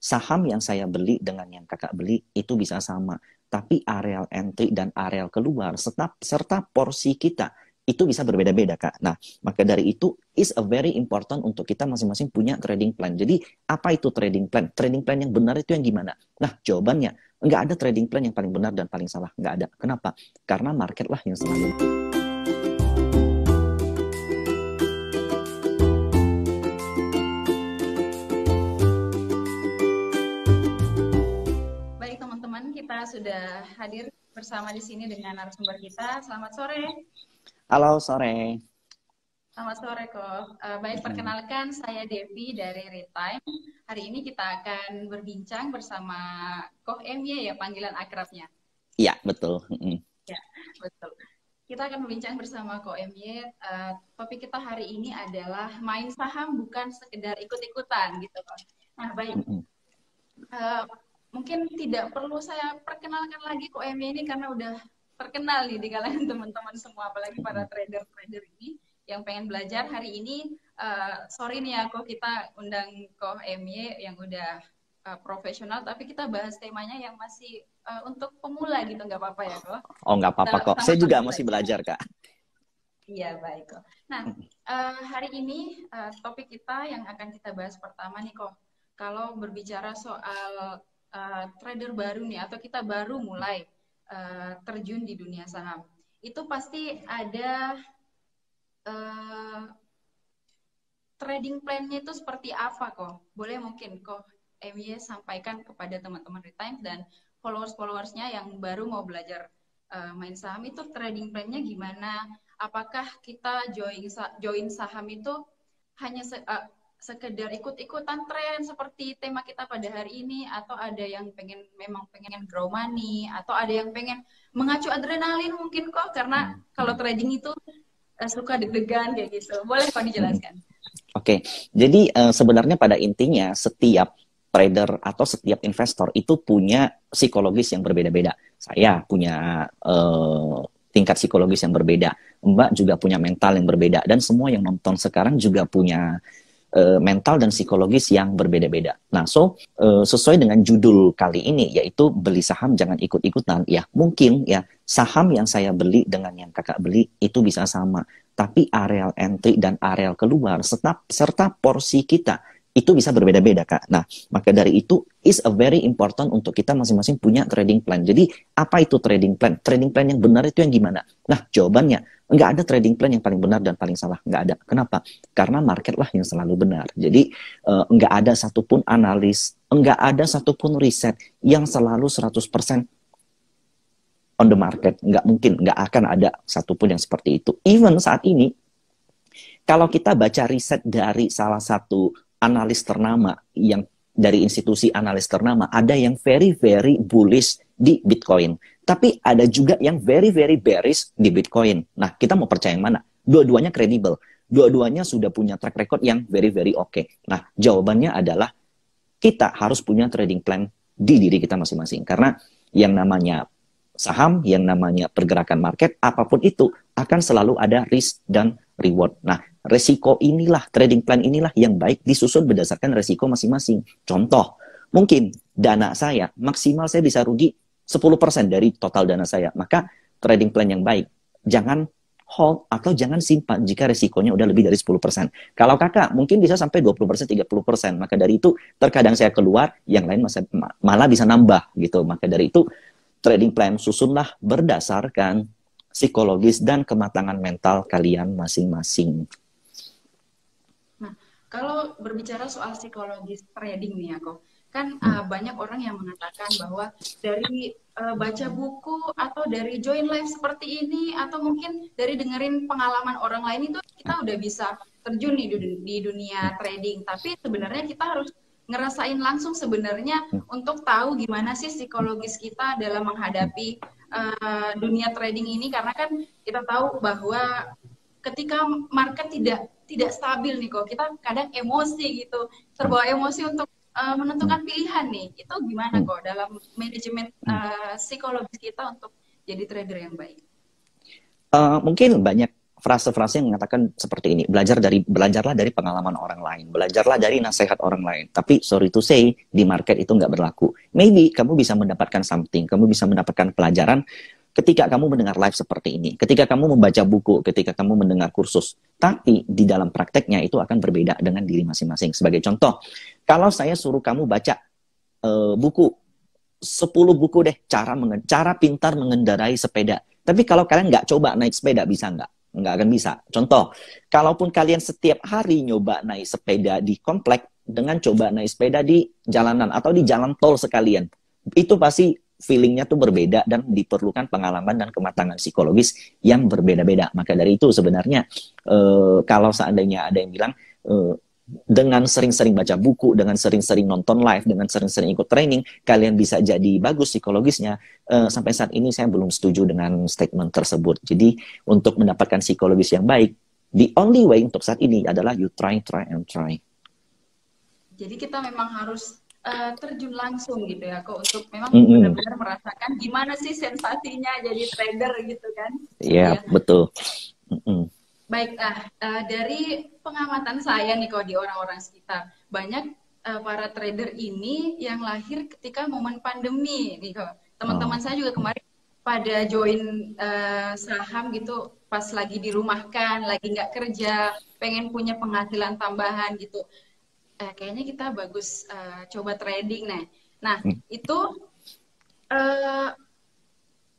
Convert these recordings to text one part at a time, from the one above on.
saham yang saya beli dengan yang kakak beli itu bisa sama, tapi areal entry dan areal keluar serta porsi kita itu bisa berbeda-beda, Kak. Nah, maka dari itu is a very important untuk kita masing-masing punya trading plan. Jadi, apa itu trading plan? Trading plan yang benar itu yang gimana? Nah, jawabannya, nggak ada trading plan yang paling benar dan paling salah. Nggak ada. Kenapa? Karena market lah yang selalu. Baik teman-teman, kita sudah hadir bersama di sini dengan narasumber kita. Selamat sore. Halo, sore. Selamat sore, kok. Baik, perkenalkan saya Devi dari Retime. Hari ini kita akan berbincang bersama Koh MY ya, panggilan akrabnya. Iya, betul. Ya, betul. Kita akan berbincang bersama Koh MY. Topik kita hari ini adalah main saham bukan sekedar ikut-ikutan gitu, Kok. Nah, baik. Mungkin tidak perlu saya perkenalkan lagi Koh MY ini karena udah terkenal nih di kalangan teman-teman semua, apalagi para trader-trader ini yang pengen belajar hari ini. Sorry nih aku, kita undang Koh MY yang udah profesional, tapi kita bahas temanya yang masih untuk pemula gitu, nggak apa-apa ya Koh? Oh, nggak apa-apa kok. Saya juga masih belajar, Kak. Iya, baik Koh. Nah, hari ini topik kita yang akan kita bahas pertama nih Koh, kalau berbicara soal trader baru nih, atau kita baru mulai terjun di dunia saham, itu pasti ada trading plan-nya itu seperti apa kok? Boleh mungkin kok MY sampaikan kepada teman-teman Retime dan followers-followersnya yang baru mau belajar main saham, itu trading plan-nya gimana? Apakah kita join saham itu hanya sekedar ikut-ikutan tren seperti tema kita pada hari ini, atau ada yang memang pengen grow money, atau ada yang pengen mengacu adrenalin mungkin kok, karena kalau trading itu suka deg-degan kayak gitu. Boleh kok dijelaskan? Oke, jadi sebenarnya pada intinya setiap trader atau setiap investor itu punya psikologis yang berbeda-beda. Saya punya tingkat psikologis yang berbeda, Mbak juga punya mental yang berbeda, dan semua yang nonton sekarang juga punya mental dan psikologis yang berbeda-beda. Nah, sesuai dengan judul kali ini, yaitu beli saham jangan ikut-ikutan. Ya, mungkin ya saham yang saya beli dengan yang kakak beli itu bisa sama, tapi areal entry dan areal keluar serta porsi kita itu bisa berbeda-beda, Kak. Nah, maka dari itu is a very important untuk kita masing-masing punya trading plan. Jadi, apa itu trading plan? Trading plan yang benar itu yang gimana? Nah, jawabannya, nggak ada trading plan yang paling benar dan paling salah. Nggak ada. Kenapa? Karena market lah yang selalu benar. Jadi, nggak ada satupun analis, nggak ada satupun riset yang selalu 100% on the market. Nggak mungkin, nggak akan ada satupun yang seperti itu. Even saat ini, kalau kita baca riset dari salah satu analis ternama, yang dari institusi analis ternama, ada yang very very bullish di Bitcoin, tapi ada juga yang very very bearish di Bitcoin. Nah, kita mau percaya yang mana? Dua-duanya kredibel, dua-duanya sudah punya track record yang very very oke. Nah, jawabannya adalah kita harus punya trading plan di diri kita masing-masing, karena yang namanya saham, yang namanya pergerakan market, apapun itu akan selalu ada risk dan reward. Nah, resiko inilah, trading plan inilah yang baik disusun berdasarkan resiko masing-masing. Contoh, mungkin dana saya, maksimal saya bisa rugi 10% dari total dana saya. Maka trading plan yang baik, jangan hold atau jangan simpan jika resikonya udah lebih dari 10%. Kalau kakak mungkin bisa sampai 20%, 30%. Maka dari itu terkadang saya keluar, yang lain malah bisa nambah gitu. Maka dari itu trading plan susunlah berdasarkan psikologis dan kematangan mental kalian masing-masing. Nah, kalau berbicara soal psikologis trading nih aku, kan banyak orang yang mengatakan bahwa dari baca buku atau dari join live seperti ini, atau mungkin dari dengerin pengalaman orang lain, itu kita udah bisa terjun di dunia trading. Tapi sebenarnya kita harus ngerasain langsung sebenarnya untuk tahu gimana sih psikologis kita dalam menghadapi dunia trading ini, karena kan kita tahu bahwa ketika market tidak stabil nih kok, kita kadang emosi gitu, terbawa emosi untuk menentukan pilihan nih. Itu gimana kok dalam manajemen psikologis kita untuk jadi trader yang baik? Mungkin banyak frase-frase yang mengatakan seperti ini, belajarlah dari pengalaman orang lain, belajarlah dari nasihat orang lain. Tapi sorry to say, di market itu nggak berlaku. Maybe kamu bisa mendapatkan something, kamu bisa mendapatkan pelajaran ketika kamu mendengar live seperti ini, ketika kamu membaca buku, ketika kamu mendengar kursus. Tapi di dalam prakteknya itu akan berbeda dengan diri masing-masing. Sebagai contoh, kalau saya suruh kamu baca buku 10 buku deh, cara pintar mengendarai sepeda. Tapi kalau kalian nggak coba naik sepeda, bisa nggak? Nggak akan bisa. Contoh, kalaupun kalian setiap hari nyoba naik sepeda di komplek, dengan coba naik sepeda di jalanan atau di jalan tol sekalian, itu pasti feelingnya tuh berbeda dan diperlukan pengalaman dan kematangan psikologis yang berbeda-beda. Maka dari itu sebenarnya kalau seandainya ada yang bilang dengan sering-sering baca buku, dengan sering-sering nonton live, dengan sering-sering ikut training, kalian bisa jadi bagus psikologisnya. Sampai saat ini saya belum setuju dengan statement tersebut. Jadi untuk mendapatkan psikologis yang baik, the only way untuk saat ini adalah you try and try. Jadi kita memang harus terjun langsung gitu ya, kok, untuk memang benar-benar merasakan gimana sih sensasinya jadi trader gitu kan? Iya, betul. Baik, dari pengamatan saya nih kok di orang-orang sekitar, banyak para trader ini yang lahir ketika momen pandemi nih kok. Teman-teman saya juga kemarin pada join saham gitu pas lagi dirumahkan, lagi nggak kerja, pengen punya penghasilan tambahan gitu. Kayaknya kita bagus coba trading. Nah itu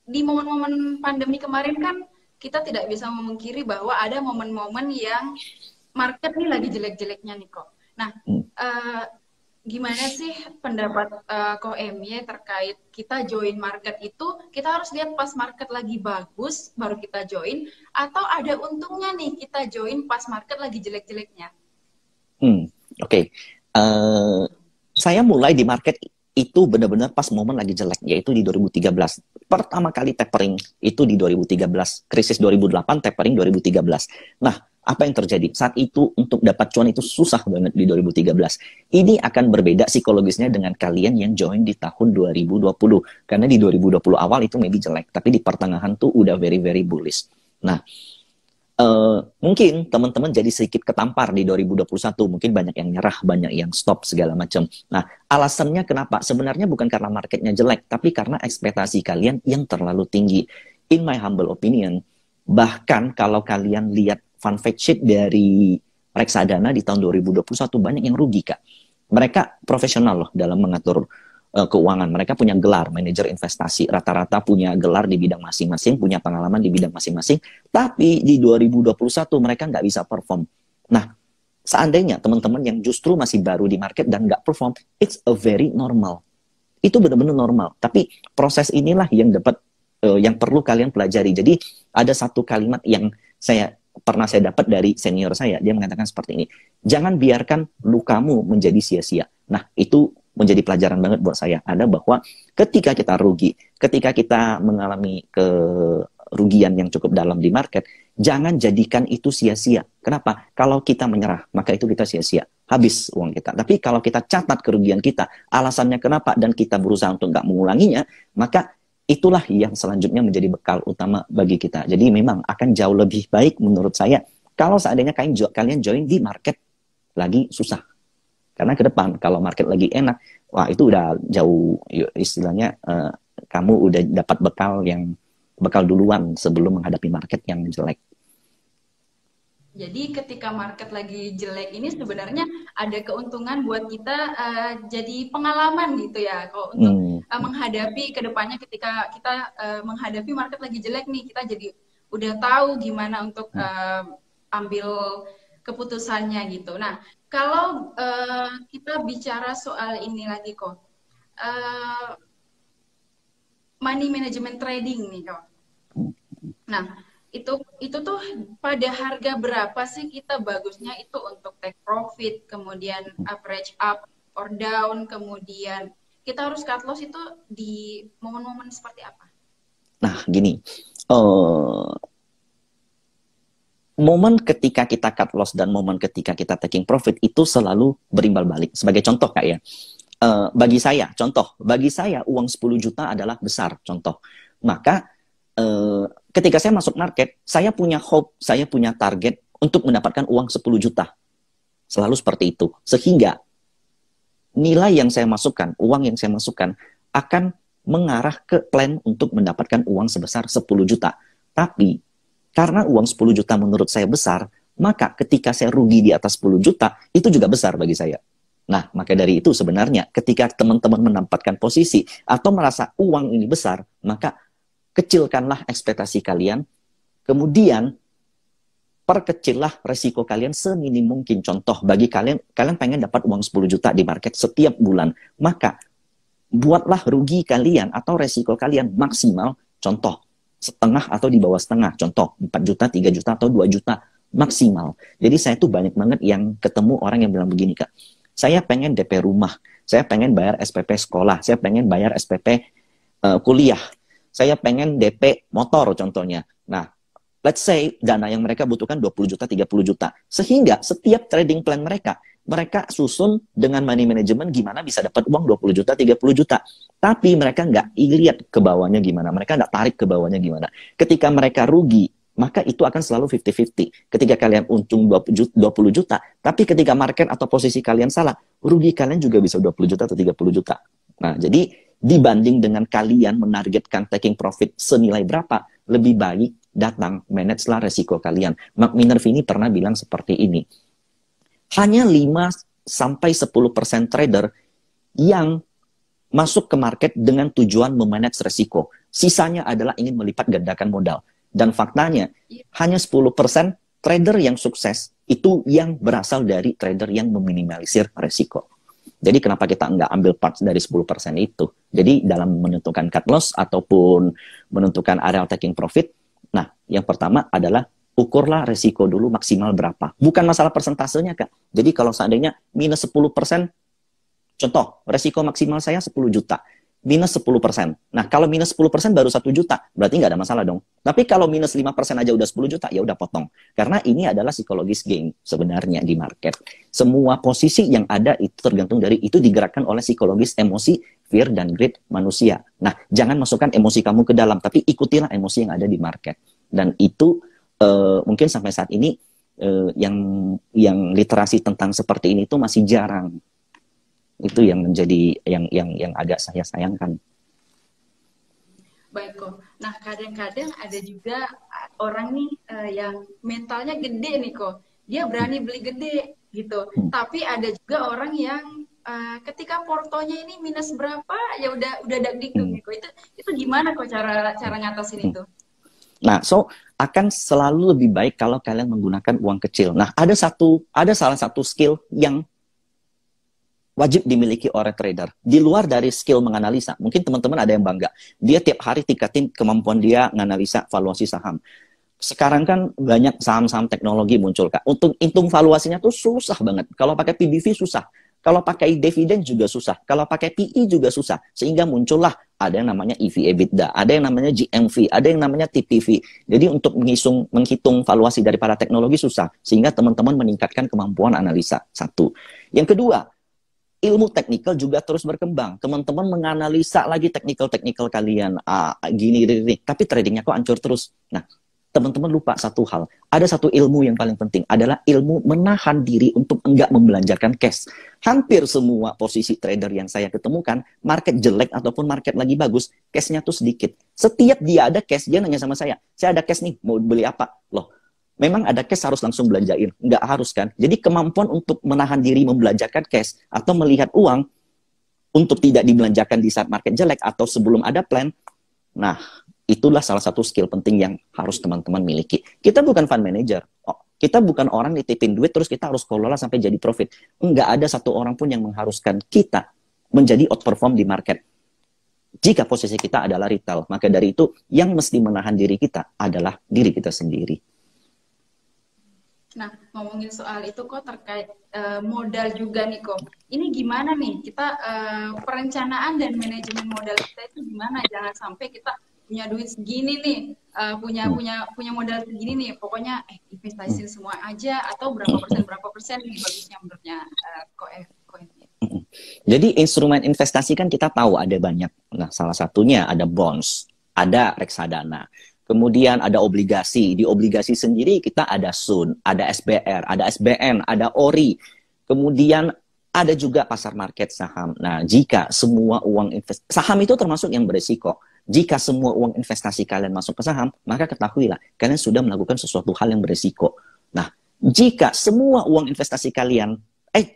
di momen-momen pandemi kemarin kan kita tidak bisa memungkiri bahwa ada momen-momen yang market nih lagi jelek-jeleknya nih kok. Nah, gimana sih pendapat Ko MY terkait kita join market itu, kita harus lihat pas market lagi bagus baru kita join, atau ada untungnya nih kita join pas market lagi jelek-jeleknya? Oke. Saya mulai di market itu benar-benar pas momen lagi jelek, yaitu di 2013. Pertama kali tapering itu di 2013. Krisis 2008, tapering 2013. Nah, apa yang terjadi? Saat itu untuk dapat cuan itu susah banget di 2013. Ini akan berbeda psikologisnya dengan kalian yang join di tahun 2020. Karena di 2020 awal itu maybe jelek, tapi di pertengahan tuh udah very, very bullish. Nah, mungkin teman-teman jadi sedikit ketampar di 2021, mungkin banyak yang nyerah, banyak yang stop segala macam. Nah, alasannya kenapa? Sebenarnya bukan karena marketnya jelek, tapi karena ekspektasi kalian yang terlalu tinggi. In my humble opinion, bahkan kalau kalian lihat fun fact sheet dari reksadana di tahun 2021, banyak yang rugi, Kak. Mereka profesional loh dalam mengatur keuangan. Mereka punya gelar manajer investasi, rata-rata punya gelar di bidang masing-masing, punya pengalaman di bidang masing-masing, tapi di 2021 mereka nggak bisa perform. Nah, seandainya teman-teman yang justru masih baru di market dan nggak perform, it's a very normal. Itu benar-benar normal. Tapi proses inilah yang yang perlu kalian pelajari. Jadi ada satu kalimat yang pernah saya dapat dari senior saya, dia mengatakan seperti ini: jangan biarkan lukamu menjadi sia-sia. Nah, itu menjadi pelajaran banget buat saya. Ada bahwa ketika kita rugi, ketika kita mengalami kerugian yang cukup dalam di market, jangan jadikan itu sia-sia. Kenapa? Kalau kita menyerah, maka itu kita sia-sia. Habis uang kita. Tapi kalau kita catat kerugian kita, alasannya kenapa, dan kita berusaha untuk nggak mengulanginya, maka itulah yang selanjutnya menjadi bekal utama bagi kita. Jadi memang akan jauh lebih baik menurut saya kalau seandainya kalian join di market lagi susah. Karena ke depan kalau market lagi enak, wah itu udah jauh, istilahnya kamu udah dapat bekal duluan sebelum menghadapi market yang jelek. Jadi ketika market lagi jelek ini sebenarnya ada keuntungan buat kita jadi pengalaman gitu ya, kok, untuk menghadapi kedepannya ketika kita menghadapi market lagi jelek nih, kita jadi udah tahu gimana untuk ambil keputusannya gitu. Nah, kalau kita bicara soal ini lagi kok, money management trading nih kok. Nah, itu tuh pada harga berapa sih kita bagusnya itu untuk take profit, kemudian average up or down, kemudian kita harus cut loss itu di momen-momen seperti apa? Nah, gini, momen ketika kita cut loss dan momen ketika kita taking profit itu selalu berimbal balik. Sebagai contoh, Kak, ya, bagi saya uang 10 juta adalah besar, contoh. Maka ketika saya masuk market, saya punya hope, saya punya target untuk mendapatkan uang 10 juta. Selalu seperti itu. Sehingga nilai yang saya masukkan, uang yang saya masukkan akan mengarah ke plan untuk mendapatkan uang sebesar 10 juta. Tapi karena uang 10 juta menurut saya besar, maka ketika saya rugi di atas 10 juta, itu juga besar bagi saya. Nah, maka dari itu sebenarnya ketika teman-teman menempatkan posisi atau merasa uang ini besar, maka kecilkanlah ekspektasi kalian, kemudian perkecillah resiko kalian seminim mungkin. Contoh, bagi kalian pengen dapat uang 10 juta di market setiap bulan, maka buatlah rugi kalian atau resiko kalian maksimal, contoh, setengah atau di bawah setengah. Contoh, 4 juta, 3 juta, atau 2 juta maksimal. Jadi saya tuh banyak banget yang ketemu orang yang bilang begini, Kak, saya pengen DP rumah, saya pengen bayar SPP sekolah, saya pengen bayar SPP kuliah, saya pengen DP motor contohnya. Nah, let's say dana yang mereka butuhkan 20 juta, 30 juta. Sehingga setiap trading plan mereka susun dengan money management gimana bisa dapat uang 20 juta, 30 juta. Tapi mereka nggak lihat ke bawahnya gimana. Mereka nggak tarik ke bawahnya gimana. Ketika mereka rugi, maka itu akan selalu 50-50. Ketika kalian untung 20 juta, tapi ketika market atau posisi kalian salah, rugi kalian juga bisa 20 juta atau 30 juta. Nah, jadi dibanding dengan kalian menargetkan taking profit senilai berapa, lebih baik datang, manage-lah resiko kalian. Mark Minervini pernah bilang seperti ini. Hanya 5-10% trader yang masuk ke market dengan tujuan memanage resiko. Sisanya adalah ingin melipat gandakan modal. Dan faktanya, hanya 10% trader yang sukses itu yang berasal dari trader yang meminimalisir resiko. Jadi kenapa kita nggak ambil part dari 10% itu? Jadi dalam menentukan cut loss ataupun menentukan area taking profit, nah, yang pertama adalah ukurlah resiko dulu maksimal berapa. Bukan masalah persentasenya, Kak. Jadi kalau seandainya minus 10%, contoh, resiko maksimal saya 10 juta. Minus 10%. Nah, kalau minus 10% baru 1 juta, berarti nggak ada masalah dong. Tapi kalau minus 5% aja udah 10 juta, ya udah potong. Karena ini adalah psikologis game sebenarnya di market. Semua posisi yang ada itu tergantung dari, itu digerakkan oleh psikologis emosi, fear, dan greed manusia. Nah, jangan masukkan emosi kamu ke dalam, tapi ikutilah emosi yang ada di market. Dan itu mungkin sampai saat ini yang literasi tentang seperti ini itu masih jarang. Itu yang menjadi yang agak saya sayangkan. Baik kok. Nah, kadang-kadang ada juga orang nih yang mentalnya gede nih kok. Dia berani beli gede gitu. Tapi ada juga orang yang ketika portonya ini minus berapa ya udah dagdikduk nih kok. Itu gimana kok cara ngatasin itu? Nah, akan selalu lebih baik kalau kalian menggunakan uang kecil. Nah, ada salah satu skill yang wajib dimiliki oleh trader. Di luar dari skill menganalisa, mungkin teman-teman ada yang bangga. Dia tiap hari tingkatin kemampuan dia menganalisa valuasi saham. Sekarang kan banyak saham-saham teknologi muncul, Kak. Untuk hitung valuasinya tuh susah banget. Kalau pakai PBV susah. Kalau pakai dividen juga susah. Kalau pakai PE juga susah. Sehingga muncullah ada yang namanya EV/EBITDA, ada yang namanya GMV, ada yang namanya TPV. Jadi untuk menghitung valuasi daripada teknologi susah. Sehingga teman-teman meningkatkan kemampuan analisa. Satu. Yang kedua, ilmu teknikal juga terus berkembang. Teman-teman menganalisa lagi teknikal kalian. Gini. Tapi tradingnya kok hancur terus. Nah, teman-teman lupa satu hal. Ada satu ilmu yang paling penting. Adalah ilmu menahan diri untuk enggak membelanjakan cash. Hampir semua posisi trader yang saya ketemukan, market jelek ataupun market lagi bagus, cashnya tuh sedikit. Setiap dia ada cash, dia nanya sama saya ada cash nih, mau beli apa? Loh, memang ada cash harus langsung belanjain? Nggak harus kan? Jadi kemampuan untuk menahan diri membelanjakan cash atau melihat uang untuk tidak dibelanjakan di saat market jelek atau sebelum ada plan, nah itulah salah satu skill penting yang harus teman-teman miliki. Kita bukan fund manager. Kita bukan orang nitipin duit terus kita harus kelola sampai jadi profit. Nggak ada satu orang pun yang mengharuskan kita menjadi outperform di market. Jika posisi kita adalah retail, maka dari itu yang mesti menahan diri kita adalah diri kita sendiri. Nah, ngomongin soal itu kok terkait modal juga nih kok. Ini gimana nih kita perencanaan dan manajemen modal kita itu gimana? Jangan sampai kita punya duit segini nih, punya modal segini nih, pokoknya investasiin semua aja atau berapa persen nih bagusnya menurutnya koinnya. Jadi instrumen investasi kan kita tahu ada banyak. Nah, salah satunya ada bonds, ada reksadana, Kemudian ada obligasi. Di obligasi sendiri kita ada SUN, ada SBR, ada SBN, ada ORI. Kemudian ada juga pasar market saham. Nah, jika semua uang saham itu termasuk yang berisiko. Jika semua uang investasi kalian masuk ke saham, maka ketahuilah kalian sudah melakukan sesuatu hal yang berisiko. Nah, jika semua uang investasi kalian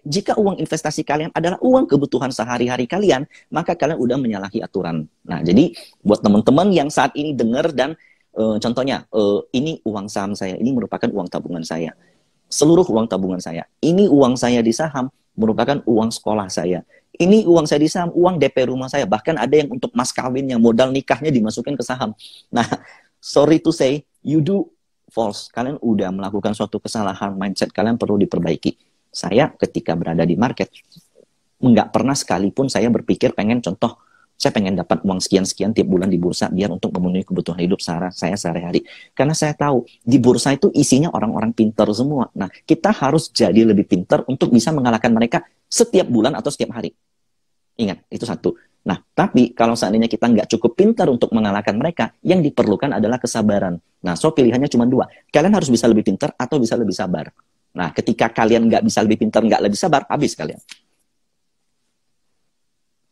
jika uang investasi kalian adalah uang kebutuhan sehari-hari kalian, maka kalian udah menyalahi aturan. Nah, jadi buat teman-teman yang saat ini dengar dan contohnya, ini uang saham saya, ini merupakan uang tabungan saya. Seluruh uang tabungan saya. Ini uang saya di saham, merupakan uang sekolah saya. Ini uang saya di saham, uang DP rumah saya. Bahkan ada yang untuk mas kawin, yang modal nikahnya dimasukin ke saham. Nah, sorry to say, you do false. Kalian udah melakukan suatu kesalahan, mindset kalian perlu diperbaiki. Saya ketika berada di market, nggak pernah sekalipun saya berpikir saya pengen dapat uang sekian-sekian tiap bulan di bursa biar untuk memenuhi kebutuhan hidup saya sehari-hari. Karena saya tahu di bursa itu isinya orang-orang pintar semua. Nah, kita harus jadi lebih pintar untuk bisa mengalahkan mereka setiap bulan atau setiap hari. Ingat, itu satu. Nah, tapi kalau seandainya kita nggak cukup pintar untuk mengalahkan mereka, yang diperlukan adalah kesabaran. Nah, so pilihannya cuma dua. Kalian harus bisa lebih pintar atau bisa lebih sabar. Nah, ketika kalian nggak bisa lebih pintar, nggak lebih sabar, habis kalian.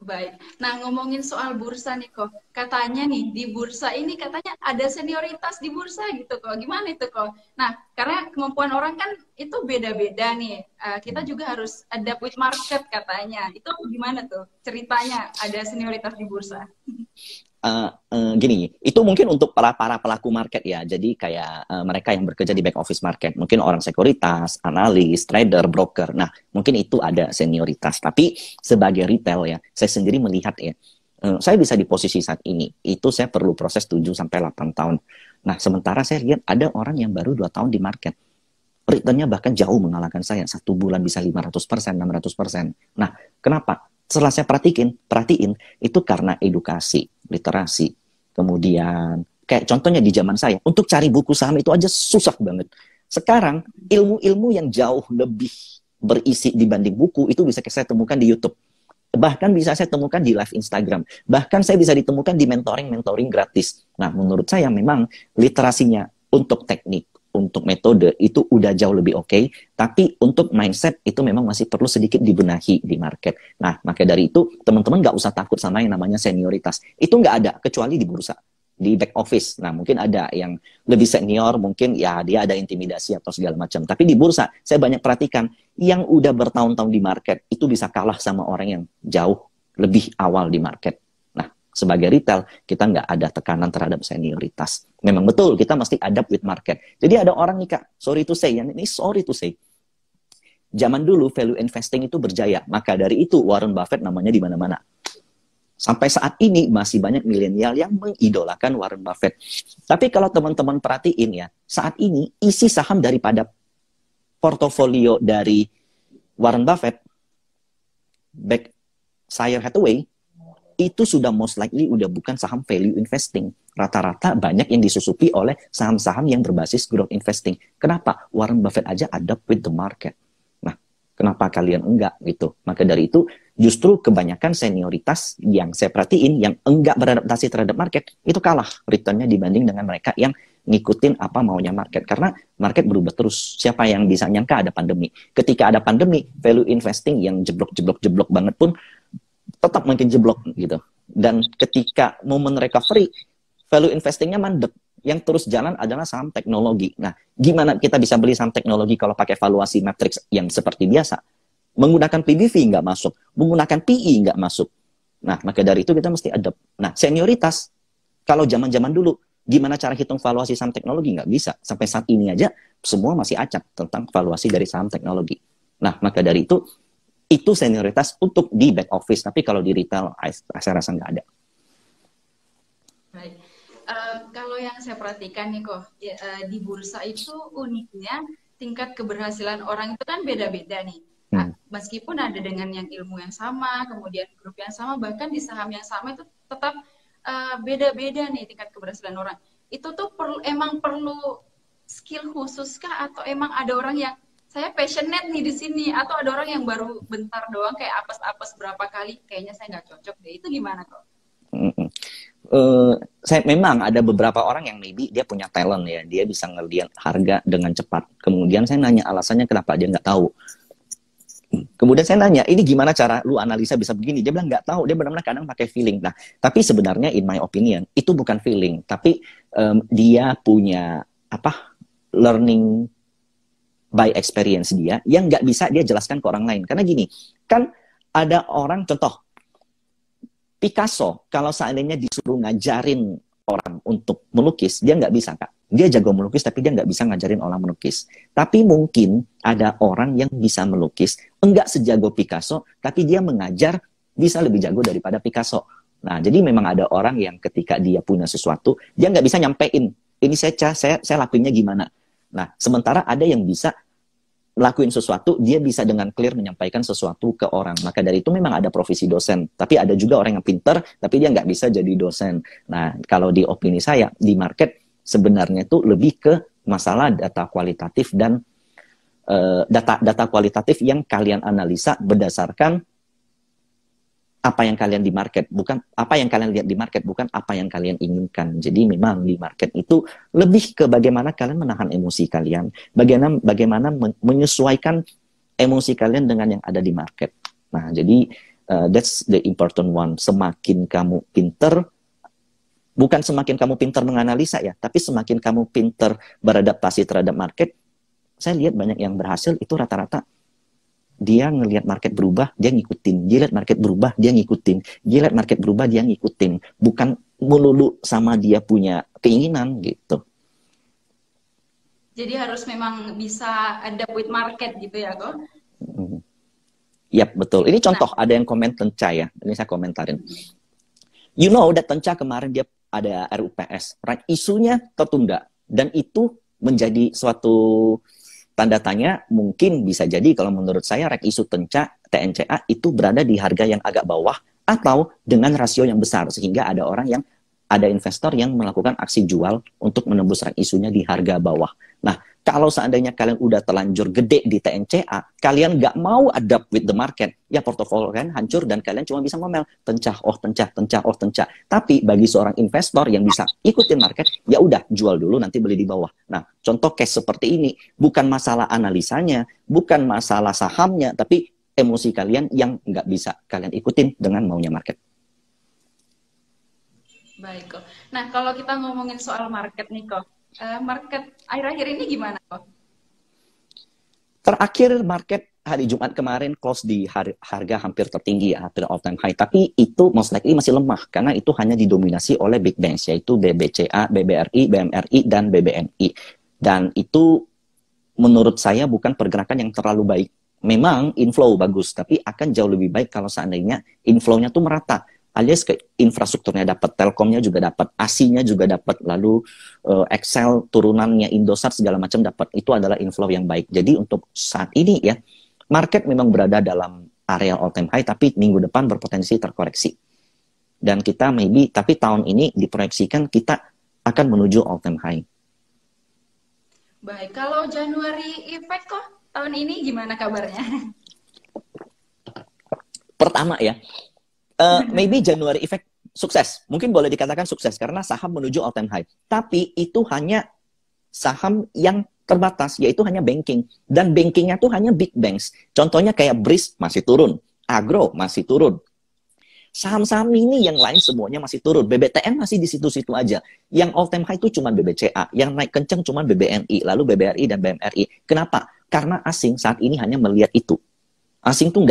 Baik. Nah, ngomongin soal bursa nih kok. Katanya nih, di bursa ini katanya ada senioritas di bursa gitu kok. Gimana itu kok? Nah, karena kemampuan orang kan itu beda-beda nih. Kita juga harus adapt with market katanya. Itu gimana tuh ceritanya ada senioritas di bursa? Gini, itu mungkin untuk para pelaku market ya. Jadi kayak mereka yang bekerja di back office market, mungkin orang sekuritas, analis, trader, broker. Nah, mungkin itu ada senioritas. Tapi sebagai retail ya, saya sendiri melihat ya, saya bisa di posisi saat ini. Itu saya perlu proses 7 sampai 8 tahun. Nah, sementara saya lihat ada orang yang baru 2 tahun di market. Returnnya bahkan jauh mengalahkan saya. 1 bulan bisa 500%, 600%. Nah, kenapa? Setelah saya perhatiin, itu karena edukasi, literasi. Kemudian, kayak contohnya di zaman saya, untuk cari buku saham itu aja susah banget. Sekarang, ilmu-ilmu yang jauh lebih berisi dibanding buku, itu bisa saya temukan di YouTube. Bahkan bisa saya temukan di live Instagram. Bahkan saya bisa ditemukan di mentoring gratis. Nah, menurut saya memang literasinya untuk teknik, untuk metode itu udah jauh lebih oke, tapi untuk mindset itu memang masih perlu sedikit dibenahi di market. Nah, maka dari itu teman-teman nggak usah takut sama yang namanya senioritas. Itu nggak ada kecuali di bursa, di back office. Nah, mungkin ada yang lebih senior, mungkin ya dia ada intimidasi atau segala macam. Tapi di bursa, saya banyak perhatikan yang udah bertahun-tahun di market itu bisa kalah sama orang yang jauh lebih awal di market. Sebagai retail, kita nggak ada tekanan terhadap senioritas. Memang betul, kita mesti adapt with market. Jadi ada orang nih Kak, sorry to say, zaman dulu value investing itu berjaya. Maka dari itu Warren Buffett namanya di mana-mana. Sampai saat ini masih banyak milenial yang mengidolakan Warren Buffett. Tapi kalau teman-teman perhatiin ya, saat ini isi saham daripada portofolio dari Warren Buffett, Berkshire Hathaway, itu sudah most likely udah bukan saham value investing. Rata-rata banyak yang disusupi oleh saham-saham yang berbasis growth investing. Kenapa? Warren Buffett aja adapt with the market. Nah, kenapa kalian enggak gitu? Maka dari itu, justru kebanyakan senioritas yang saya perhatiin, yang enggak beradaptasi terhadap market, itu kalah returnnya dibanding dengan mereka yang ngikutin apa maunya market. Karena market berubah terus. Siapa yang bisa nyangka ada pandemi? Ketika ada pandemi, value investing yang jeblok banget pun tetap makin jeblok gitu. Dan ketika momen recovery, value investingnya mandek. Yang terus jalan adalah saham teknologi. Nah, gimana kita bisa beli saham teknologi kalau pakai valuasi matrix yang seperti biasa? Menggunakan PBV nggak masuk, menggunakan PE nggak masuk. Nah, maka dari itu kita mesti adapt. Nah, senioritas, kalau zaman-zaman dulu, gimana cara hitung valuasi saham teknologi? Nggak bisa. Sampai saat ini aja, semua masih acak tentang valuasi dari saham teknologi. Nah, maka dari itu senioritas untuk di back office, tapi kalau di retail saya rasa nggak ada. Baik. Kalau yang saya perhatikan nih kok, di bursa itu uniknya tingkat keberhasilan orang itu kan beda-beda nih. Meskipun ada dengan yang ilmu yang sama, kemudian grup yang sama, bahkan di saham yang sama itu tetap beda-beda nih tingkat keberhasilan orang. Itu tuh emang perlu skill khusus kah, atau emang ada orang yang saya passionate nih di sini, atau ada orang yang baru bentar doang kayak apes-apes berapa kali, kayaknya saya nggak cocok deh. Itu gimana kok? Mm-mm. Saya memang ada beberapa orang yang maybe dia punya talent ya, dia bisa ngelihat harga dengan cepat. Kemudian saya nanya alasannya kenapa dia nggak tahu. Kemudian saya nanya, ini gimana cara lu analisa bisa begini? Dia bilang nggak tahu, dia benar-benar kadang pakai feeling. Nah, tapi sebenarnya in my opinion itu bukan feeling, tapi dia punya apa learning by experience dia yang nggak bisa dia jelaskan ke orang lain. Karena gini, kan ada orang contoh Picasso, kalau seandainya disuruh ngajarin orang untuk melukis, dia nggak bisa, Kak. Dia jago melukis, tapi dia nggak bisa ngajarin orang melukis. Tapi mungkin ada orang yang bisa melukis, enggak sejago Picasso, tapi dia mengajar bisa lebih jago daripada Picasso. Nah, jadi memang ada orang yang ketika dia punya sesuatu, dia nggak bisa nyampein, ini saya lakuinnya gimana. Nah, sementara ada yang bisa lakuin sesuatu, dia bisa dengan clear menyampaikan sesuatu ke orang. Maka dari itu memang ada profesi dosen. Tapi ada juga orang yang pinter, tapi dia nggak bisa jadi dosen. Nah, kalau di opini saya, di market sebenarnya itu lebih ke masalah data kualitatif dan data kualitatif yang kalian analisa berdasarkan apa yang kalian di market, bukan apa yang kalian lihat di market, bukan apa yang kalian inginkan. Jadi memang di market itu lebih ke bagaimana kalian menahan emosi kalian, bagaimana menyesuaikan emosi kalian dengan yang ada di market. Nah, jadi that's the important one. Semakin kamu pinter, bukan semakin kamu pinter menganalisa ya, tapi semakin kamu pinter beradaptasi terhadap market. Saya lihat banyak yang berhasil itu rata-rata dia ngelihat market berubah, dia ngikutin. Dia lihat market berubah, dia ngikutin. Dia lihat market berubah, dia ngikutin. Bukan melulu sama dia punya keinginan gitu. Jadi harus memang bisa adapt with market gitu ya, kok? Yap, betul. Ini contoh, ada yang komen Tenca ya. Ini saya komentarin. You know that Tenca kemarin dia ada RUPS. Right? Isunya tertunda. Dan itu menjadi suatu tanda tanya, mungkin bisa jadi kalau menurut saya rek isu TNCA itu berada di harga yang agak bawah atau dengan rasio yang besar sehingga ada investor yang melakukan aksi jual untuk menembus rek isunya di harga bawah. Nah, kalau seandainya kalian udah terlanjur gede di TNCA, kalian nggak mau adapt with the market, ya portofolio kalian hancur dan kalian cuma bisa ngomel, tencah, oh tencah, tencah, oh tencah. Tapi bagi seorang investor yang bisa ikutin market, ya udah jual dulu nanti beli di bawah. Nah, contoh case seperti ini, bukan masalah analisanya, bukan masalah sahamnya, tapi emosi kalian yang nggak bisa kalian ikutin dengan maunya market. Baik kok. Nah, kalau kita ngomongin soal market nih kok, market akhir-akhir ini gimana kok? Terakhir market hari Jumat kemarin close di harga hampir tertinggi ya, hampir all time high. Tapi itu most likely masih lemah karena itu hanya didominasi oleh big banks yaitu BBCA, BBRI, BMRI, dan BBNI. Dan itu menurut saya bukan pergerakan yang terlalu baik. Memang inflow bagus, tapi akan jauh lebih baik kalau seandainya inflow-nya tuh merata. Alias ke infrastrukturnya dapat, Telkomnya juga dapat, ASI-nya juga dapat, lalu Excel turunannya Indosat segala macam dapat. Itu adalah inflow yang baik. Jadi untuk saat ini ya, market memang berada dalam area all time high, tapi minggu depan berpotensi terkoreksi. Dan kita tapi tahun ini diproyeksikan kita akan menuju all time high. Baik, kalau Januari Effect kok tahun ini gimana kabarnya? Pertama ya, maybe January Effect sukses. Mungkin boleh dikatakan sukses karena saham menuju all time high. Tapi itu hanya saham yang terbatas, yaitu hanya banking. Dan bankingnya tuh hanya big banks. Contohnya kayak BRIS masih turun, Agro masih turun. Saham-saham ini yang lain semuanya masih turun. BBTN masih di situ-situ aja. Yang all time high itu cuma BBCA. Yang naik kenceng cuma BBNI, lalu BBRI dan BMRI. Kenapa? Karena asing saat ini hanya melihat itu. Asing tuh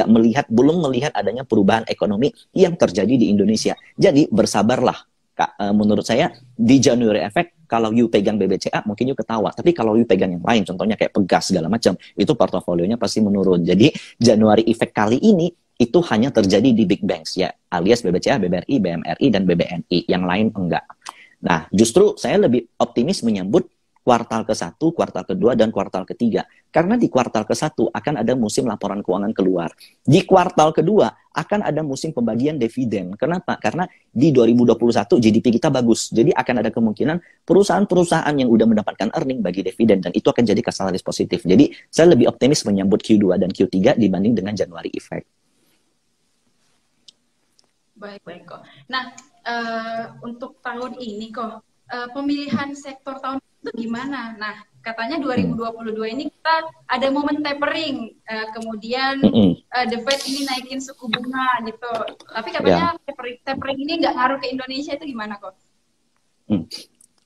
belum melihat adanya perubahan ekonomi yang terjadi di Indonesia. Jadi bersabarlah. Kak, menurut saya di January Effect, kalau you pegang BBCA mungkin you ketawa. Tapi kalau you pegang yang lain, contohnya kayak Pegas segala macam, itu portofolionya pasti menurun. Jadi January Effect kali ini itu hanya terjadi di big banks ya, alias BBCA, BBRI, BMRI, dan BBNI. Yang lain enggak. Nah, justru saya lebih optimis menyambut kuartal ke-1, kuartal ke-2, dan kuartal ke-3. Karena di kuartal ke-1 akan ada musim laporan keuangan keluar. Di kuartal ke-2 akan ada musim pembagian dividen. Kenapa? Karena di 2021 GDP kita bagus. Jadi akan ada kemungkinan perusahaan-perusahaan yang udah mendapatkan earning bagi dividen. Dan itu akan jadi katalis positif. Jadi saya lebih optimis menyambut Q2 dan Q3 dibanding dengan January Effect. Baik kok. Nah, untuk tahun ini kok pemilihan sektor tahun itu gimana? Nah, katanya Hmm. 2022 ini kita ada momen tapering, kemudian Mm-mm. The Fed ini naikin suku bunga gitu. Tapi Ya. katanya tapering ini nggak ngaruh ke Indonesia, itu gimana kok? Hmm.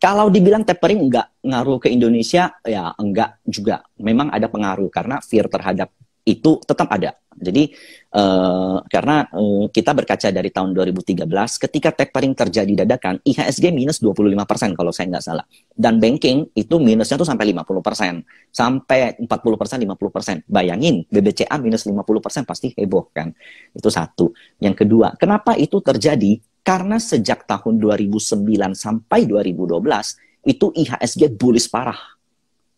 Kalau dibilang tapering nggak ngaruh ke Indonesia, ya enggak juga. Memang ada pengaruh karena fear terhadap itu tetap ada. Jadi karena kita berkaca dari tahun 2013, ketika tapering terjadi dadakan, IHSG minus 25% kalau saya nggak salah. Dan banking itu minusnya tuh sampai 50%. Sampai 40%, 50%. Bayangin, BBCA minus 50% pasti heboh kan. Itu satu. Yang kedua, kenapa itu terjadi? Karena sejak tahun 2009 sampai 2012 itu IHSG bullish parah.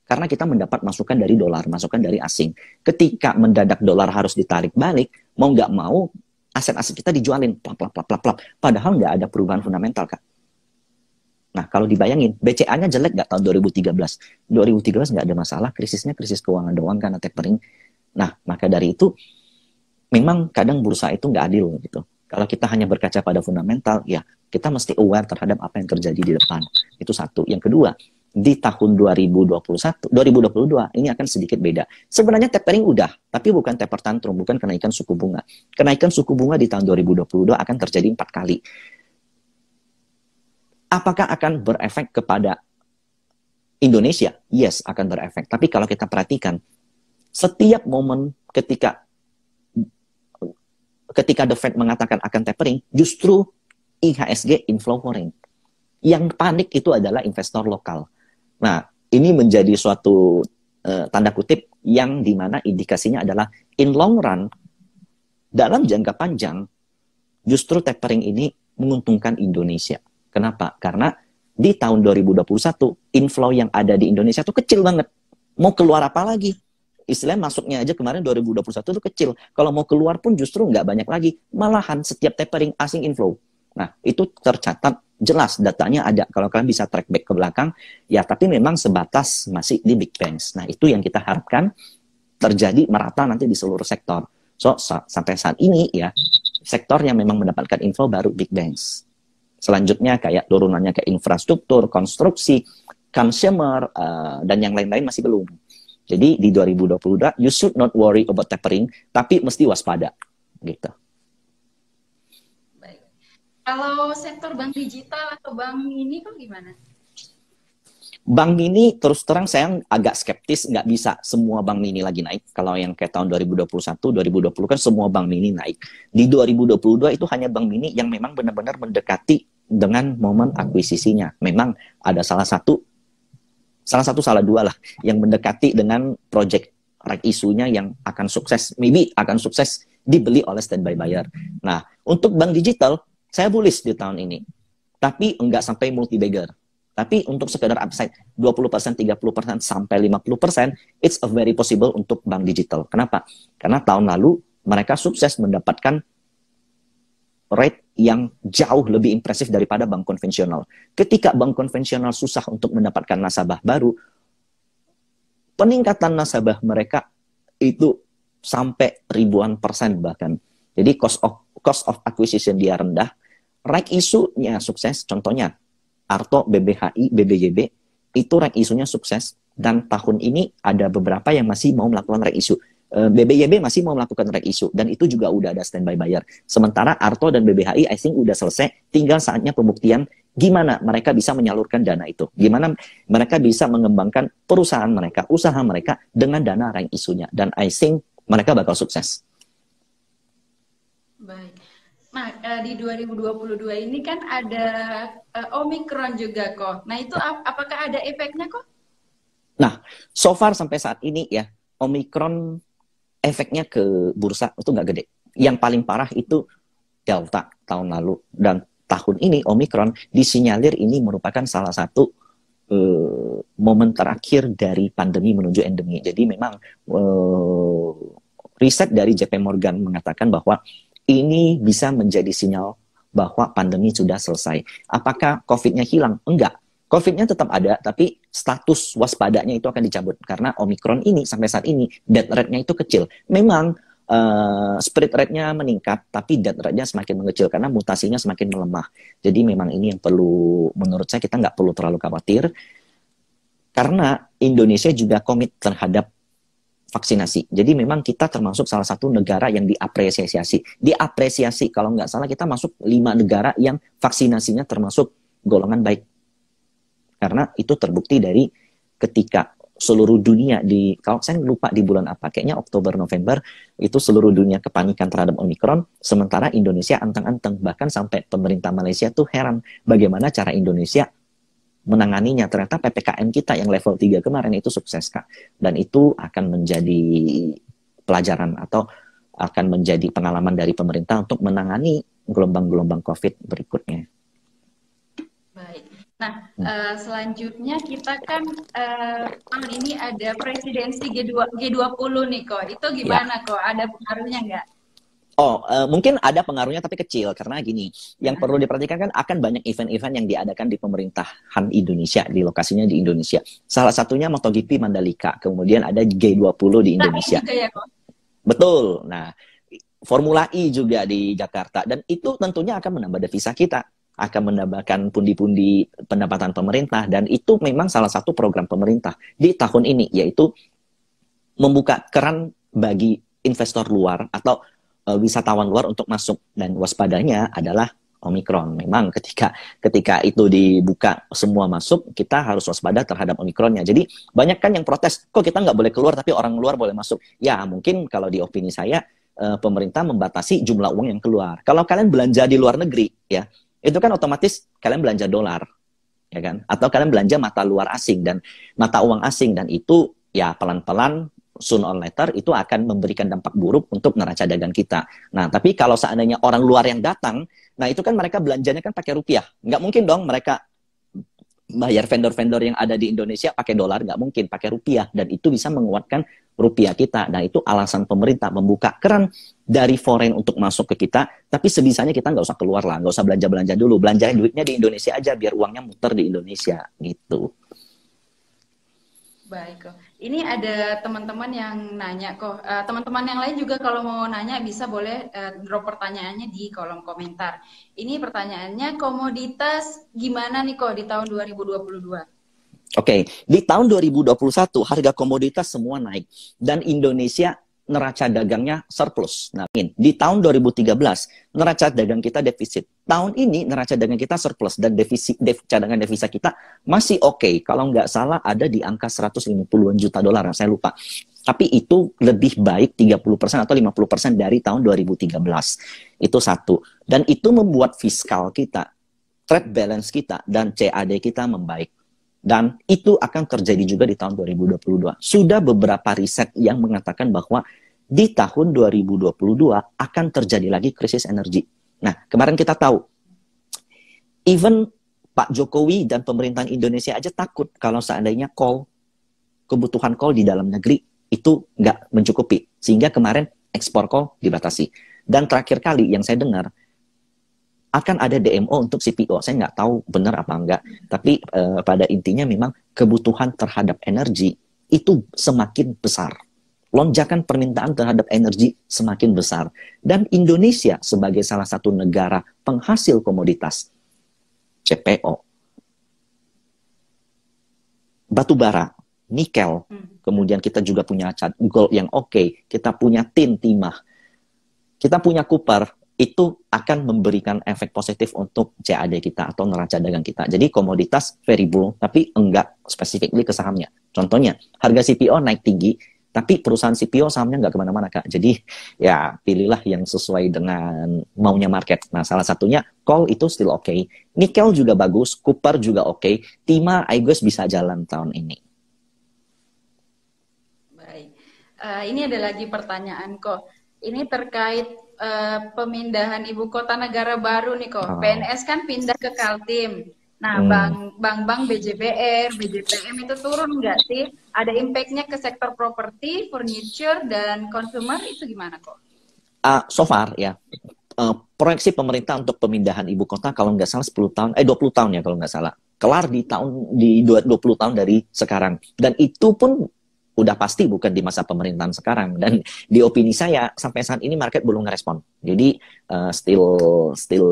Karena kita mendapat masukan dari dolar, masukan dari asing. Ketika mendadak dolar harus ditarik balik, mau nggak mau aset-aset kita dijualin, plap, plap, plap, plap, plap. Padahal nggak ada perubahan fundamental, Kak. Nah, kalau dibayangin, BCA-nya jelek nggak tahun 2013? 2013 nggak ada masalah, krisisnya krisis keuangan doang karena tapering. Nah, maka dari itu, memang kadang bursa itu nggak adil gitu. Kalau kita hanya berkaca pada fundamental, ya kita mesti aware terhadap apa yang terjadi di depan. Itu satu. Yang kedua, di tahun 2021, 2022 ini akan sedikit beda. Sebenarnya tapering udah, tapi bukan taper tantrum, bukan kenaikan suku bunga. Kenaikan suku bunga di tahun 2022 akan terjadi 4 kali. Apakah akan berefek kepada Indonesia? Yes, akan berefek. Tapi kalau kita perhatikan, setiap momen ketika The Fed mengatakan akan tapering, justru IHSG inflowing. Yang panik itu adalah investor lokal. Nah, ini menjadi suatu tanda kutip yang dimana indikasinya adalah in long run, dalam jangka panjang, justru tapering ini menguntungkan Indonesia. Kenapa? Karena di tahun 2021, inflow yang ada di Indonesia itu kecil banget. Mau keluar apa lagi? Istilahnya masuknya aja kemarin 2021 itu kecil. Kalau mau keluar pun justru nggak banyak lagi. Malahan setiap tapering asing inflow. Nah, itu tercatat jelas, datanya ada. Kalau kalian bisa track back ke belakang, ya tapi memang sebatas masih di big banks. Nah, itu yang kita harapkan terjadi merata nanti di seluruh sektor. So, sampai saat ini ya, sektor yang memang mendapatkan inflow baru big banks. Selanjutnya kayak turunannya ke infrastruktur, konstruksi, consumer, dan yang lain-lain masih belum. Jadi di 2022, you should not worry about tapering, tapi mesti waspada. Gitu. Baik. Kalau sektor bank digital atau bank ini kok gimana? Bank mini terus terang saya agak skeptis, nggak bisa semua bank mini lagi naik. Kalau yang kayak tahun 2021, 2020 kan semua bank mini naik. Di 2022 itu hanya bank mini yang memang benar-benar mendekati dengan momen akuisisinya. Memang ada salah salah dua lah yang mendekati dengan project right isunya yang akan sukses, maybe akan sukses dibeli oleh standby buyer. Nah, untuk bank digital, saya bullish di tahun ini. Tapi enggak sampai multi-bagger. Tapi untuk sekedar upside 20%, 30%, sampai 50%, it's a very possible untuk bank digital. Kenapa? Karena tahun lalu mereka sukses mendapatkan rate yang jauh lebih impresif daripada bank konvensional. Ketika bank konvensional susah untuk mendapatkan nasabah baru, peningkatan nasabah mereka itu sampai ribuan persen bahkan. Jadi cost of acquisition dia rendah, right issue-nya sukses. Contohnya Arto, BBHI, BBYB, itu right isunya sukses. Dan tahun ini ada beberapa yang masih mau melakukan right issue. BBYB masih mau melakukan right issue. Dan itu juga udah ada standby buyer. Sementara Arto dan BBHI, I think udah selesai. Tinggal saatnya pembuktian gimana mereka bisa menyalurkan dana itu. Gimana mereka bisa mengembangkan perusahaan mereka, usaha mereka dengan dana right isunya. Dan I think mereka bakal sukses. Baik. Nah, di 2022 ini kan ada Omicron juga kok. Nah, itu apakah ada efeknya kok? Nah, so far sampai saat ini ya, Omicron efeknya ke bursa itu nggak gede. Yang paling parah itu Delta tahun lalu. Dan tahun ini Omicron disinyalir ini merupakan salah satu momen terakhir dari pandemi menuju endemi. Jadi memang riset dari JP Morgan mengatakan bahwa ini bisa menjadi sinyal bahwa pandemi sudah selesai. Apakah COVID-nya hilang? Enggak. COVID-nya tetap ada, tapi status waspadanya itu akan dicabut. Karena Omicron ini sampai saat ini, death rate-nya itu kecil. Memang spread rate-nya meningkat, tapi death rate-nya semakin mengecil karena mutasinya semakin melemah. Jadi memang ini yang perlu, menurut saya kita nggak perlu terlalu khawatir, karena Indonesia juga komit terhadap vaksinasi. Jadi memang kita termasuk salah satu negara yang diapresiasi. Diapresiasi, kalau nggak salah kita masuk 5 negara yang vaksinasinya termasuk golongan baik. Karena itu terbukti dari ketika seluruh dunia kalau saya lupa di bulan apa, kayaknya Oktober November, itu seluruh dunia kepanikan terhadap Omikron, sementara Indonesia anteng-anteng. Bahkan sampai pemerintah Malaysia tuh heran bagaimana cara Indonesia menanganinya. Ternyata PPKM kita yang level 3 kemarin itu sukses, Kak. Dan itu akan menjadi pelajaran atau akan menjadi pengalaman dari pemerintah untuk menangani gelombang-gelombang COVID berikutnya. Baik. Nah, selanjutnya kita kan tahun ini ada presidensi G20 nih, kok. Itu gimana, kok? Ada pengaruhnya nggak? Mungkin ada pengaruhnya tapi kecil, karena gini, yang perlu diperhatikan kan akan banyak event-event yang diadakan di pemerintahan Indonesia, di lokasinya di Indonesia. Salah satunya MotoGP Mandalika, kemudian ada G20 di Indonesia. Juga ya, kok? Betul. Nah, Formula E juga di Jakarta, dan itu tentunya akan menambah devisa kita, akan menambahkan pundi-pundi pendapatan pemerintah, dan itu memang salah satu program pemerintah di tahun ini, yaitu membuka keran bagi investor luar atau wisatawan luar untuk masuk, dan waspadanya adalah Omikron. Memang ketika itu dibuka semua masuk, kita harus waspada terhadap Omikronnya. Jadi banyak kan yang protes, kok kita nggak boleh keluar tapi orang luar boleh masuk. Ya mungkin kalau di opini saya, pemerintah membatasi jumlah uang yang keluar. Kalau kalian belanja di luar negeri, ya itu kan otomatis kalian belanja dolar, ya kan? Atau kalian belanja mata luar asing dan mata uang asing, dan itu ya pelan-pelan soon or later itu akan memberikan dampak buruk untuk neraca dagang kita. Nah, tapi kalau seandainya orang luar yang datang, nah itu kan mereka belanjanya kan pakai rupiah. Nggak mungkin dong mereka bayar vendor-vendor yang ada di Indonesia pakai dolar, nggak mungkin, pakai rupiah. Dan itu bisa menguatkan rupiah kita. Nah, itu alasan pemerintah membuka keran dari foreign untuk masuk ke kita, tapi sebisanya kita nggak usah keluar lah, nggak usah belanja-belanja dulu. Belanjain duitnya di Indonesia aja, biar uangnya muter di Indonesia, gitu. Baik, kok. Ini ada teman-teman yang nanya, kok. Teman-teman yang lain juga kalau mau nanya bisa boleh drop pertanyaannya di kolom komentar. Ini pertanyaannya, komoditas gimana nih, kok, di tahun 2022? Oke, di tahun 2021 harga komoditas semua naik dan Indonesia neraca dagangnya surplus. Nah, di tahun 2013 neraca dagang kita defisit. Tahun ini neraca dagang kita surplus dan cadangan devisa kita masih oke. Kalau nggak salah ada di angka 150-an juta dolar, saya lupa. Tapi itu lebih baik 30% atau 50% dari tahun 2013. Itu satu. Dan itu membuat fiskal kita, trade balance kita, dan CAD kita membaik. Dan itu akan terjadi juga di tahun 2022. Sudah beberapa riset yang mengatakan bahwa di tahun 2022 akan terjadi lagi krisis energi. Nah, kemarin kita tahu, even Pak Jokowi dan pemerintahan Indonesia aja takut kalau seandainya kebutuhan coal di dalam negeri itu nggak mencukupi. Sehingga kemarin ekspor coal dibatasi. Dan terakhir kali yang saya dengar, akan ada DMO untuk CPO. Saya nggak tahu benar apa enggak. Tapi pada intinya memang kebutuhan terhadap energi itu semakin besar. Lonjakan permintaan terhadap energi semakin besar. Dan Indonesia sebagai salah satu negara penghasil komoditas CPO, batu bara, nikel, kemudian kita juga punya gold yang oke, kita punya tin, timah, kita punya copper, itu akan memberikan efek positif untuk CAD kita atau neraca dagang kita. Jadi komoditas variable, tapi enggak specifically ke sahamnya. Contohnya, harga CPO naik tinggi, tapi perusahaan CPO sahamnya nggak kemana-mana, Kak. Jadi ya pilihlah yang sesuai dengan maunya market. Nah, salah satunya coal itu still oke. Nikel juga bagus, copper juga oke. Timah, I guess bisa jalan tahun ini. Baik. Ini ada lagi pertanyaan, kok. Ini terkait pemindahan ibu kota negara baru nih, kok. PNS kan pindah ke Kaltim. Nah, bank-bank BJBR, BJPM itu turun nggak sih? Ada impact-nya ke sektor properti, furniture, dan consumer itu gimana, kok? So far ya, proyeksi pemerintah untuk pemindahan ibu kota kalau nggak salah 20 tahun ya kalau nggak salah. Kelar di 20 tahun dari sekarang. Dan itu pun udah pasti bukan di masa pemerintahan sekarang. Dan di opini saya sampai saat ini market belum ngerespon. Jadi still still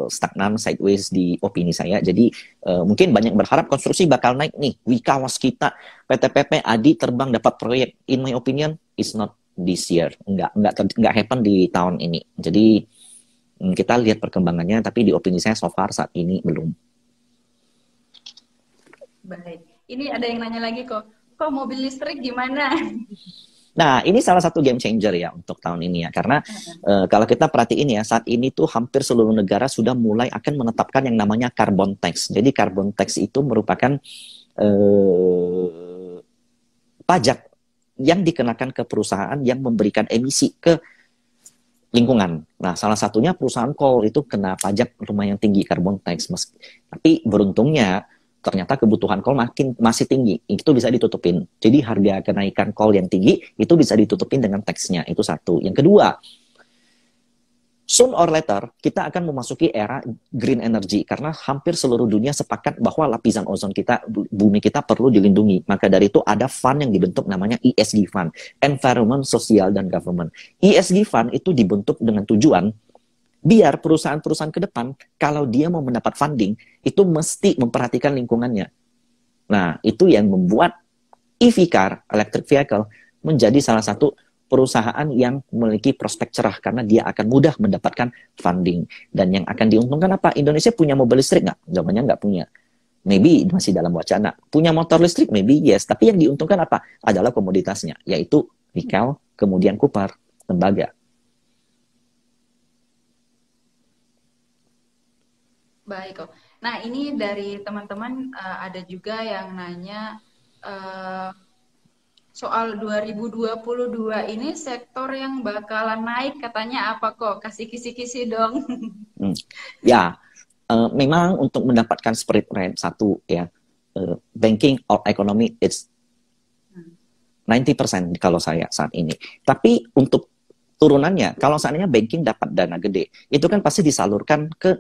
stagnan, sideways di opini saya. Jadi mungkin banyak berharap konstruksi bakal naik nih. Wika Waskita, PTPP, Adi terbang dapat proyek. In my opinion, it's not this year. Enggak happen di tahun ini. Jadi kita lihat perkembangannya, tapi di opini saya so far saat ini belum. Baik. Ini ada yang nanya lagi kok mobil listrik gimana? Nah, ini salah satu game changer ya untuk tahun ini ya. Karena kalau kita perhatiin ya, saat ini tuh hampir seluruh negara sudah mulai akan menetapkan yang namanya carbon tax. Jadi carbon tax itu merupakan pajak yang dikenakan ke perusahaan yang memberikan emisi ke lingkungan. Nah, salah satunya perusahaan coal itu kena pajak lumayan tinggi, carbon tax. Tapi beruntungnya ternyata kebutuhan coal masih tinggi. Itu bisa ditutupin. Jadi harga kenaikan coal yang tinggi itu bisa ditutupin dengan tax-nya. Itu satu. Yang kedua, soon or later kita akan memasuki era green energy karena hampir seluruh dunia sepakat bahwa lapisan ozon kita, bumi kita perlu dilindungi. Maka dari itu ada fund yang dibentuk namanya ESG Fund, Environment, Social, dan Government. ESG Fund itu dibentuk dengan tujuan biar perusahaan-perusahaan ke depan, kalau dia mau mendapat funding, itu mesti memperhatikan lingkungannya. Nah, itu yang membuat EV car, electric vehicle, menjadi salah satu perusahaan yang memiliki prospek cerah, karena dia akan mudah mendapatkan funding. Dan yang akan diuntungkan apa? Indonesia punya mobil listrik nggak? Jawabannya nggak punya. Maybe masih dalam wacana. Punya motor listrik? Maybe yes. Tapi yang diuntungkan apa? Adalah komoditasnya, yaitu nikel, kemudian kupar, tembaga. Baik kok. Nah, ini dari teman-teman ada juga yang nanya soal 2022 ini sektor yang bakalan naik katanya apa kok? Kasih kisi-kisi dong. Ya, memang untuk mendapatkan spread rate satu ya, banking or economy it's 90% kalau saya saat ini. Tapi untuk turunannya, kalau seandainya banking dapat dana gede, itu kan pasti disalurkan ke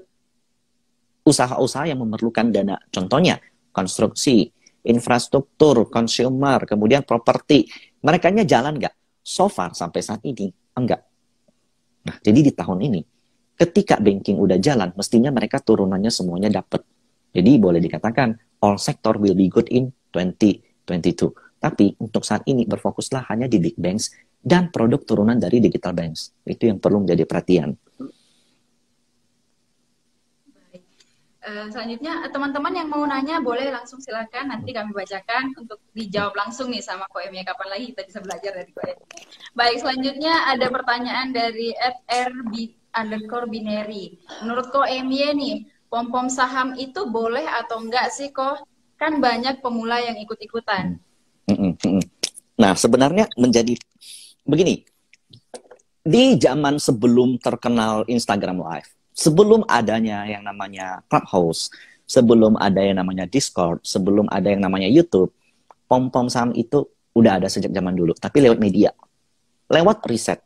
usaha-usaha yang memerlukan dana. Contohnya, konstruksi, infrastruktur, consumer, kemudian properti. Merekanya jalan nggak? So far, sampai saat ini, enggak. Nah, jadi di tahun ini, ketika banking udah jalan, mestinya mereka turunannya semuanya dapat. Jadi boleh dikatakan, all sector will be good in 2022. Tapi untuk saat ini, berfokuslah hanya di big banks dan produk turunan dari digital banks. Itu yang perlu menjadi perhatian. Selanjutnya teman-teman yang mau nanya boleh langsung silakan, nanti kami bacakan untuk dijawab langsung nih sama Ko Emia. Kapan lagi kita bisa belajar dari Ko Emia. Baik, selanjutnya ada pertanyaan dari @rb_binary. Menurut Ko Emia nih, pom-pom saham itu boleh atau enggak sih Ko? Kan banyak pemula yang ikut-ikutan. Nah, sebenarnya menjadi begini. Di zaman sebelum terkenal Instagram Live, sebelum adanya yang namanya Clubhouse, sebelum ada yang namanya Discord, sebelum ada yang namanya YouTube, pom-pom saham itu udah ada sejak zaman dulu. Tapi lewat media, lewat riset,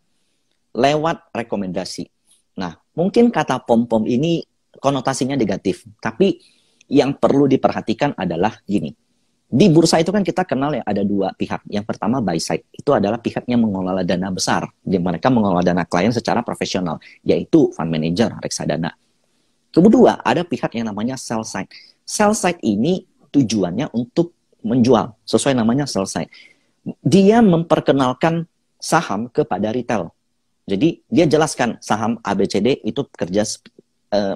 lewat rekomendasi. Nah, mungkin kata pom-pom ini konotasinya negatif. Tapi yang perlu diperhatikan adalah gini. Di bursa itu kan kita kenal ya ada dua pihak. Yang pertama buy side, itu adalah pihak yang mengelola dana besar. Yang mereka mengelola dana klien secara profesional, yaitu fund manager, reksadana. Kedua, ada pihak yang namanya sell side. Sell side ini tujuannya untuk menjual, sesuai namanya sell side. Dia memperkenalkan saham kepada retail. Jadi dia jelaskan saham ABCD itu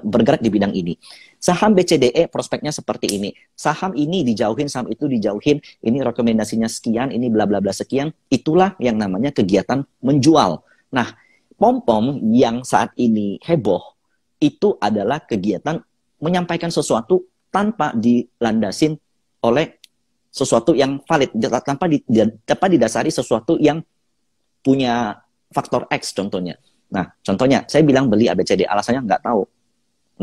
bergerak di bidang ini. Saham BCDE prospeknya seperti ini. Saham ini dijauhin, saham itu dijauhin. Ini rekomendasinya sekian, ini bla bla bla sekian. Itulah yang namanya kegiatan menjual. Nah, pom-pom yang saat ini heboh itu adalah kegiatan menyampaikan sesuatu tanpa dilandasin oleh sesuatu yang valid, tanpa didasari sesuatu yang punya faktor X contohnya. Nah, contohnya saya bilang beli ABCD, alasannya nggak tahu.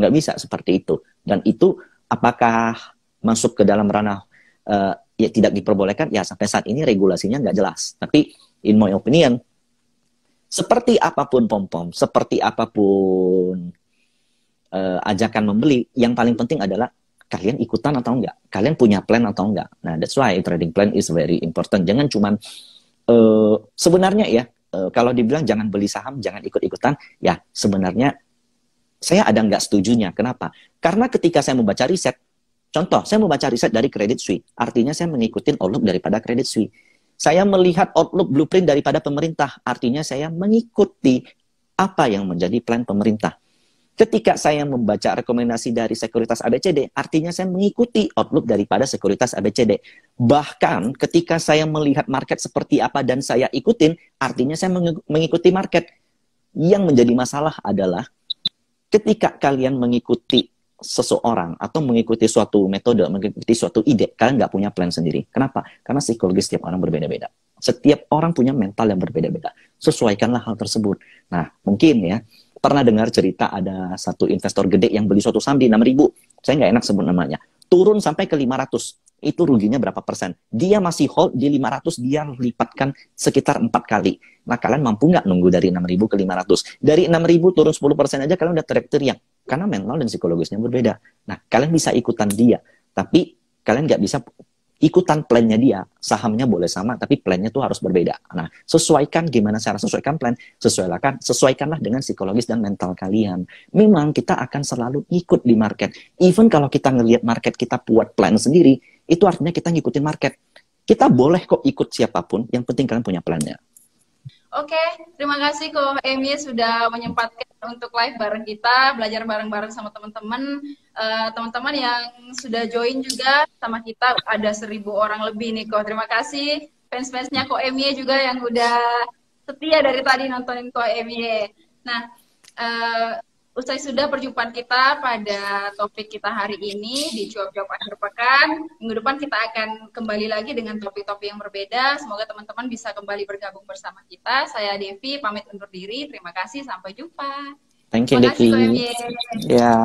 Nggak bisa seperti itu. Dan itu apakah masuk ke dalam ranah ya tidak diperbolehkan? Ya sampai saat ini regulasinya nggak jelas. Tapi in my opinion, seperti apapun pom-pom, seperti apapun ajakan membeli, yang paling penting adalah kalian ikutan atau enggak, kalian punya plan atau enggak. Nah, that's why trading plan is very important. Jangan cuman sebenarnya ya, kalau dibilang jangan beli saham, jangan ikut-ikutan, ya sebenarnya saya ada nggak setujunya. Kenapa? Karena ketika saya membaca riset, contoh, saya membaca riset dari Credit Suisse, artinya saya mengikuti outlook daripada Credit Suisse. Saya melihat outlook blueprint daripada pemerintah, artinya saya mengikuti apa yang menjadi plan pemerintah. Ketika saya membaca rekomendasi dari sekuritas ABCD, artinya saya mengikuti outlook daripada sekuritas ABCD. Bahkan ketika saya melihat market seperti apa dan saya ikutin, artinya saya mengikuti market. Yang menjadi masalah adalah ketika kalian mengikuti seseorang atau mengikuti suatu metode, mengikuti suatu ide, kalian nggak punya plan sendiri. Kenapa? Karena psikologi setiap orang berbeda-beda. Setiap orang punya mental yang berbeda-beda. Sesuaikanlah hal tersebut. Nah, mungkin ya, pernah dengar cerita ada satu investor gede yang beli suatu saham di 6.000. Saya nggak enak sebut namanya. Turun sampai ke 500. Itu ruginya berapa persen? Dia masih hold di 500, dia lipatkan sekitar 4 kali. Nah, kalian mampu nggak nunggu dari 6.000 ke 500? Dari 6.000 turun 10% aja, kalian udah teriak-teriak. Karena mental dan psikologisnya berbeda. Nah, kalian bisa ikutan dia. Tapi kalian nggak bisa ikutan plannya dia. Sahamnya boleh sama, tapi plannya tuh harus berbeda. Nah, sesuaikan gimana cara sesuaikan plan. Sesuaikanlah dengan psikologis dan mental kalian. Memang kita akan selalu ikut di market. Even kalau kita ngelihat market, kita buat plan sendiri, itu artinya kita ngikutin market. Kita boleh kok ikut siapapun, yang penting kalian punya plannya. Oke, terima kasih Ko Emi sudah menyempatkan untuk live bareng kita, belajar bareng-bareng sama teman-teman. Teman-teman yang sudah join juga sama kita, ada 1.000 orang lebih nih Ko. Terima kasih fans-fansnya Ko Emi juga yang udah setia dari tadi nontonin Ko Emi. Nah, usai sudah perjumpaan kita pada topik kita hari ini di Cuap-Cuap Akhir Pekan. Minggu depan kita akan kembali lagi dengan topik-topik yang berbeda. Semoga teman-teman bisa kembali bergabung bersama kita. Saya Devi, pamit undur diri. Terima kasih, sampai jumpa. Thank you, Terima kasih, Devi. Ya.